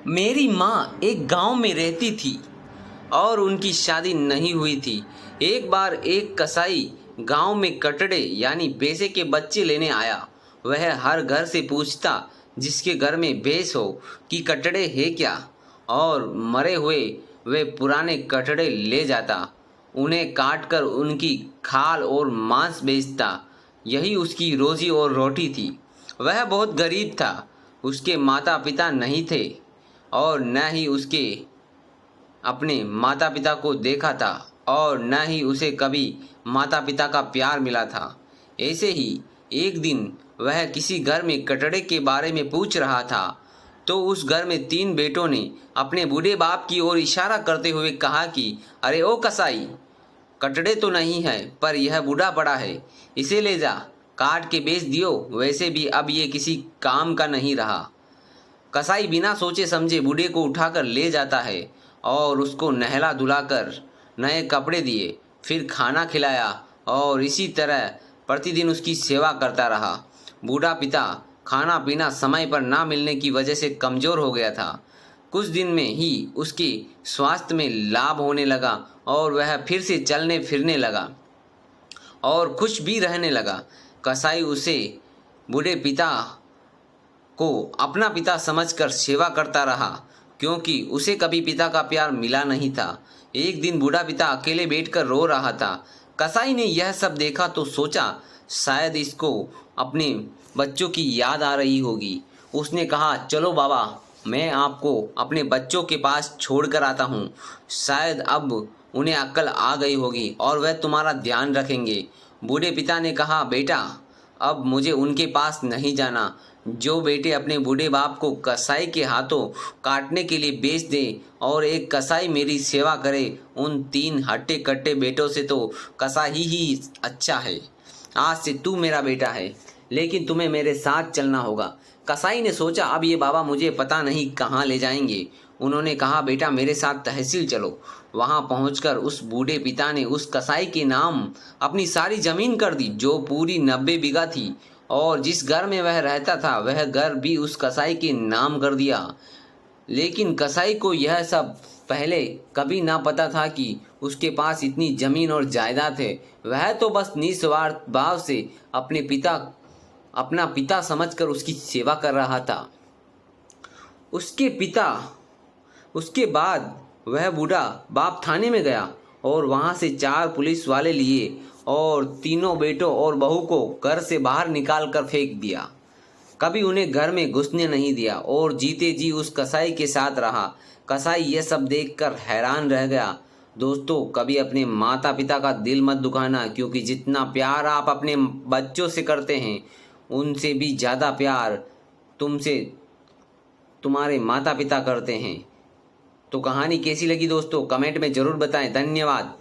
मेरी माँ एक गांव में रहती थी और उनकी शादी नहीं हुई थी। एक बार एक कसाई गांव में कटड़े यानी भैंसे के बच्चे लेने आया। वह हर घर से पूछता जिसके घर में भैंस हो कि कटड़े है क्या, और मरे हुए वे पुराने कटड़े ले जाता, उन्हें काटकर उनकी खाल और मांस बेचता। यही उसकी रोजी और रोटी थी। वह बहुत गरीब था। उसके माता पिता नहीं थे और न ही उसके अपने माता पिता को देखा था और न ही उसे कभी माता पिता का प्यार मिला था। ऐसे ही एक दिन वह किसी घर में कटड़े के बारे में पूछ रहा था तो उस घर में तीन बेटों ने अपने बूढ़े बाप की ओर इशारा करते हुए कहा कि अरे ओ कसाई, कटड़े तो नहीं है पर यह बूढ़ा पड़ा है, इसे ले जा, काट के बेच दियो, वैसे भी अब ये किसी काम का नहीं रहा। कसाई बिना सोचे समझे बूढ़े को उठाकर ले जाता है और उसको नहला धुलाकर नए कपड़े दिए, फिर खाना खिलाया और इसी तरह प्रतिदिन उसकी सेवा करता रहा। बूढ़ा पिता खाना पीना समय पर ना मिलने की वजह से कमज़ोर हो गया था। कुछ दिन में ही उसके स्वास्थ्य में लाभ होने लगा और वह फिर से चलने फिरने लगा और खुश भी रहने लगा। कसाई उसे बूढ़े पिता को अपना पिता समझकर सेवा करता रहा क्योंकि उसे कभी पिता का प्यार मिला नहीं था। एक दिन बूढ़ा पिता अकेले बैठकर रो रहा था। कसाई ने यह सब देखा तो सोचा शायद इसको अपने बच्चों की याद आ रही होगी। उसने कहा, चलो बाबा, मैं आपको अपने बच्चों के पास छोड़ कर आता हूँ। शायद अब उन्हें अक्ल आ गई होगी और वह तुम्हारा ध्यान रखेंगे। बूढ़े पिता ने कहा, बेटा, अब मुझे उनके पास नहीं जाना। जो बेटे अपने बूढ़े बाप को कसाई के हाथों काटने के लिए बेच दे और एक कसाई मेरी सेवा करे, उन तीन हट्टे कट्टे बेटों से तो कसाई ही अच्छा है। आज से तू मेरा बेटा है, लेकिन तुम्हें मेरे साथ चलना होगा। कसाई ने सोचा अब ये बाबा मुझे पता नहीं कहाँ ले जाएंगे। उन्होंने कहा, बेटा मेरे साथ तहसील चलो। वहां पहुंचकर उस बूढ़े पिता ने उस कसाई के नाम अपनी सारी जमीन कर दी जो पूरी 90 बीघा थी, और जिस घर में वह रहता था वह घर भी उस कसाई के नाम कर दिया। लेकिन कसाई को यह सब पहले कभी ना पता था कि उसके पास इतनी जमीन और जायदाद है। वह तो बस निस्वार्थ भाव से अपना पिता समझकर उसकी सेवा कर रहा था। उसके बाद वह बूढ़ा बाप थाने में गया और वहां से 4 पुलिस वाले लिए और तीनों बेटों और बहू को घर से बाहर निकाल कर फेंक दिया। कभी उन्हें घर में घुसने नहीं दिया और जीते जी उस कसाई के साथ रहा। कसाई यह सब देखकर हैरान रह गया। दोस्तों, कभी अपने माता पिता का दिल मत दुखाना, क्योंकि जितना प्यार आप अपने बच्चों से करते हैं उनसे भी ज़्यादा प्यार तुमसे तुम्हारे माता पिता करते हैं। तो कहानी कैसी लगी दोस्तों, कमेंट में ज़रूर बताएं। धन्यवाद।